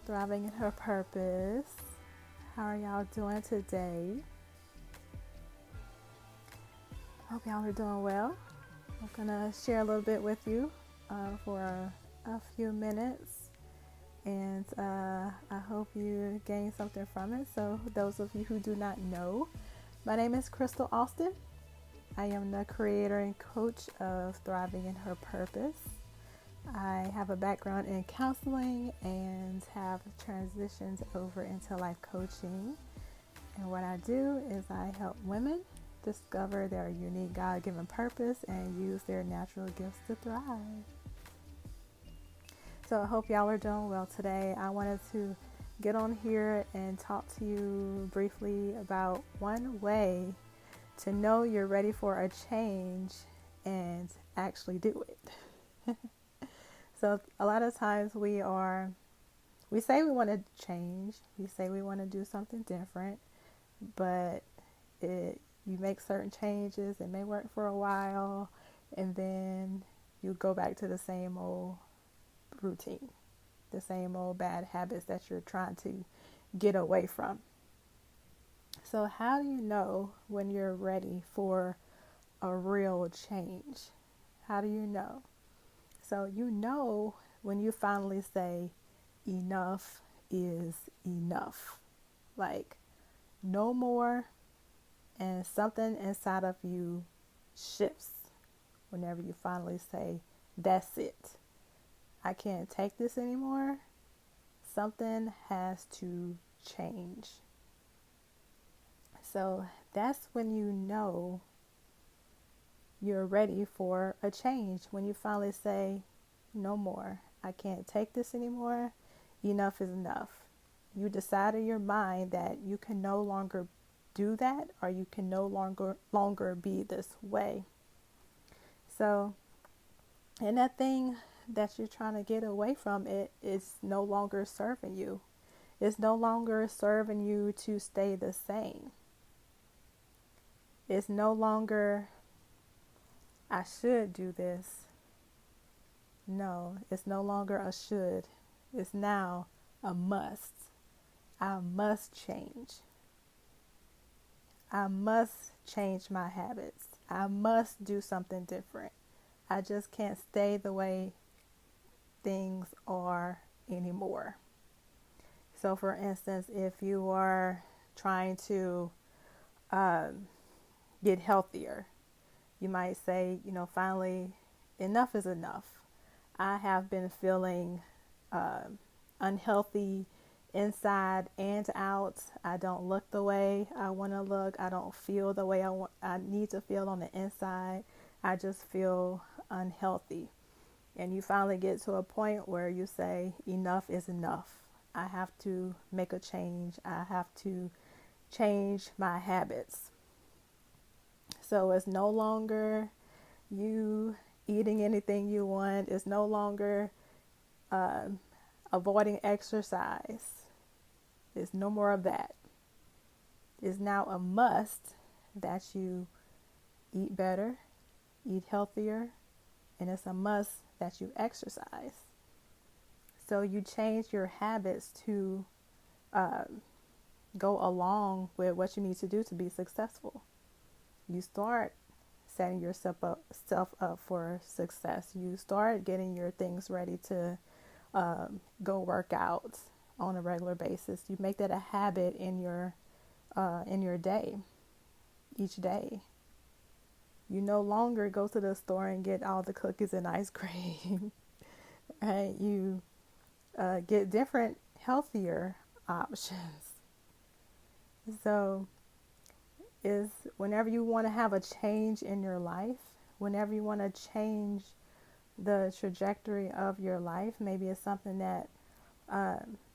Thriving in Her Purpose. How are y'all doing today? Hope y'all are doing well. I'm gonna share a little bit with you for a few minutes, and I hope you gain something from it. So, those of you who do not know, my name is Crystal Austin. I am the creator and coach of Thriving in Her Purpose. I have a background in counseling and have transitioned over into life coaching. And what I do is I help women discover their unique God-given purpose and use their natural gifts to thrive. So I hope y'all are doing well today. I wanted to get on here and talk to you briefly about one way to know you're ready for a change and actually do it. So a lot of times we say we want to change, we say we want to do something different, but you make certain changes, it may work for a while, and then you go back to the same old routine, the same old bad habits that you're trying to get away from. So how do you know when you're ready for a real change? How do you know? So you know when you finally say enough is enough. Like no more, and something inside of you shifts whenever you finally say that's it. I can't take this anymore. Something has to change. So that's when you know you're ready for a change, when you finally say, no more. I can't take this anymore. Enough is enough. You decide in your mind that you can no longer do that, or you can no longer be this way. So, and that thing that you're trying to get away from, it is no longer serving you. It's no longer serving you to stay the same. It's no longer, I should do this. No, it's no longer a should. It's now a must. I must change. I must change my habits. I must do something different. I just can't stay the way things are anymore. So for instance, if you are trying to get healthier, you might say, finally, enough is enough. I have been feeling unhealthy inside and out. I don't look the way I want to look. I don't feel the way I need to feel on the inside. I just feel unhealthy. And you finally get to a point where you say, enough is enough. I have to make a change. I have to change my habits. So it's no longer you eating anything you want. It's no longer avoiding exercise. There's no more of that. It's now a must that you eat better, eat healthier, and it's a must that you exercise. So you change your habits to go along with what you need to do to be successful. You start setting yourself up for success. You start getting your things ready to go work out on a regular basis. You make that a habit in your day, each day. You no longer go to the store and get all the cookies and ice cream. Right? You get different, healthier options. So is whenever you want to have a change in your life, whenever you want to change the trajectory of your life, maybe it's something that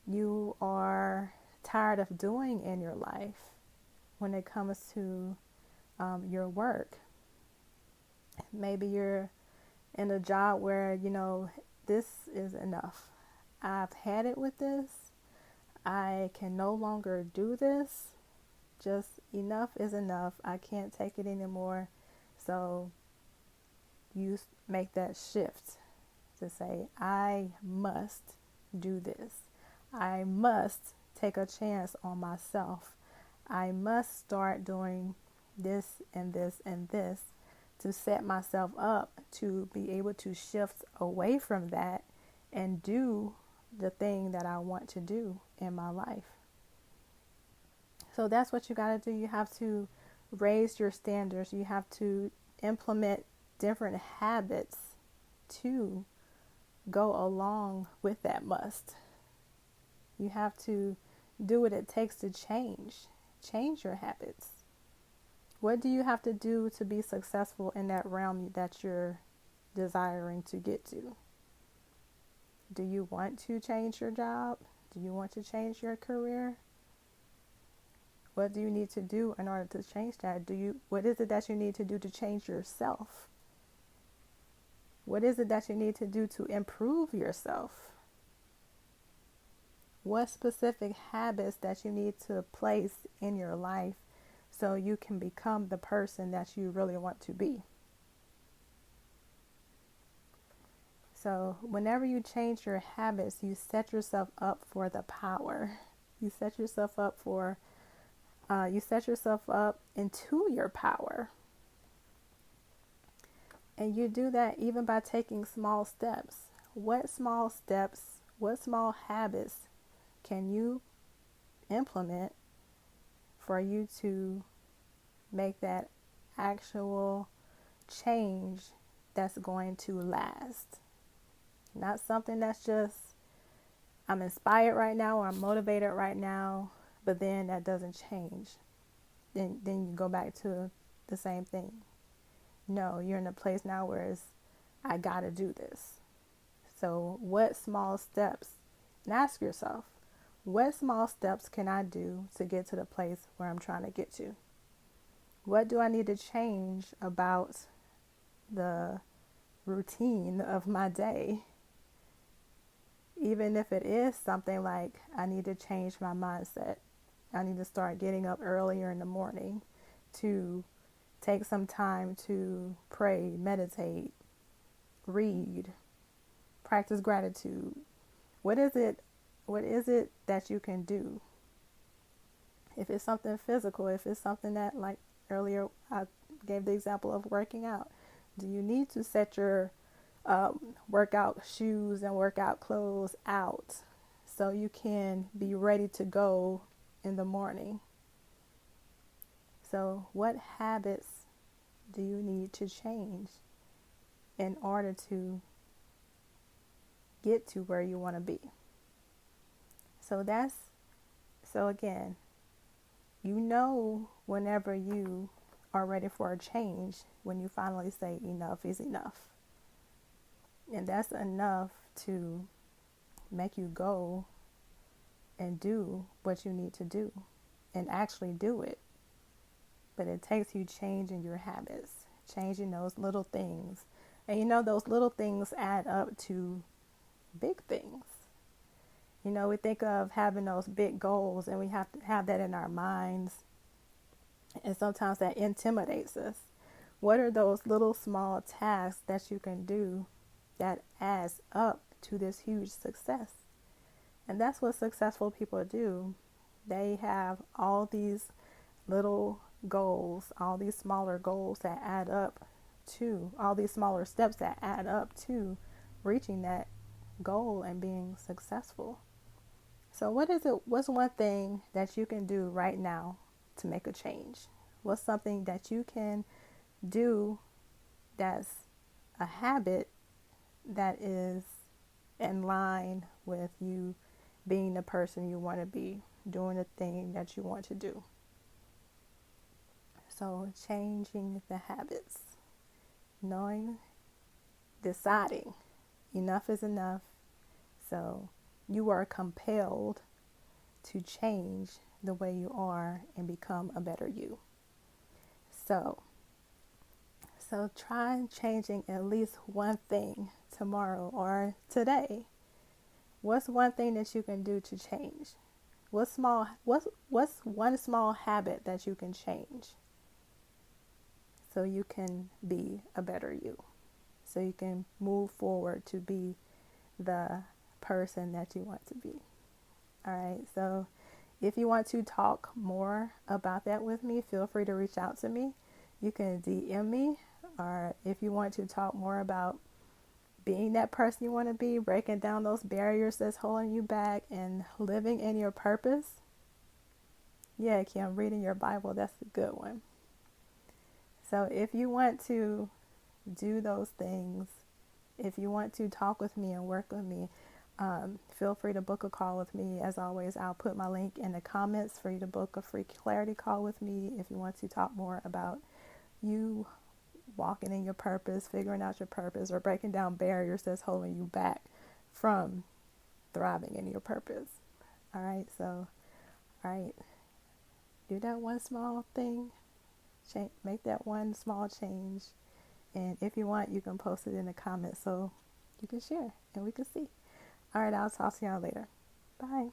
you are tired of doing in your life when it comes to your work. Maybe you're in a job where, this is enough. I've had it with this. I can no longer do this. Just enough is enough. I can't take it anymore. So you make that shift to say, I must do this. I must take a chance on myself. I must start doing this and this and this to set myself up to be able to shift away from that and do the thing that I want to do in my life. So that's what you got to do. You have to raise your standards. You have to implement different habits to go along with that must. You have to do what it takes to change your habits. What do you have to do to be successful in that realm that you're desiring to get to? Do you want to change your job? Do you want to change your career? What do you need to do in order to change that? What is it that you need to do to change yourself? What is it that you need to do to improve yourself? What specific habits that you need to place in your life so you can become the person that you really want to be? So whenever you change your habits, you set yourself up for the power. You set yourself up into your power. And you do that even by taking small steps. What small habits can you implement for you to make that actual change that's going to last? Not something that's just, I'm inspired right now or I'm motivated right now, but then that doesn't change. Then you go back to the same thing. No, you're in a place now where it's, I gotta do this. So what small steps, and ask yourself, what small steps can I do to get to the place where I'm trying to get to? What do I need to change about the routine of my day? Even if it is something like I need to change my mindset. I need to start getting up earlier in the morning to take some time to pray, meditate, read, practice gratitude. What is it that you can do? If it's something physical, if it's something that, like earlier I gave the example of working out, do you need to set your workout shoes and workout clothes out so you can be ready to go in the morning? So what habits do you need to change in order to get to where you want to be? So again, whenever you are ready for a change, when you finally say enough is enough. And that's enough to make you go and do what you need to do and actually do it. But it takes you changing your habits, changing those little things. And those little things add up to big things. We think of having those big goals and we have to have that in our minds. And sometimes that intimidates us. What are those little small tasks that you can do that adds up to this huge success? And that's what successful people do. They have all these little goals, all these smaller goals that add up to, all these smaller steps that add up to reaching that goal and being successful. So what's one thing that you can do right now to make a change? What's something that you can do that's a habit that is in line with you being the person you want to be, doing the thing that you want to do? So changing the habits, deciding enough is enough. So you are compelled to change the way you are and become a better you. So try changing at least one thing tomorrow or today. What's one thing that you can do to change? What's one small habit that you can change so you can be a better you? So you can move forward to be the person that you want to be. All right. So if you want to talk more about that with me, feel free to reach out to me. You can DM me, or if you want to talk more about being that person you want to be, breaking down those barriers that's holding you back, and living in your purpose. Yeah, Kim, reading your Bible, that's a good one. So if you want to do those things, if you want to talk with me and work with me, feel free to book a call with me. As always, I'll put my link in the comments for you to book a free clarity call with me if you want to talk more about you walking in your purpose, figuring out your purpose, or breaking down barriers that's holding you back from thriving in your purpose. All right, so, all right, do that one small thing, make that one small change, and if you want, you can post it in the comments so you can share and we can see. All right, I'll talk to y'all later. Bye.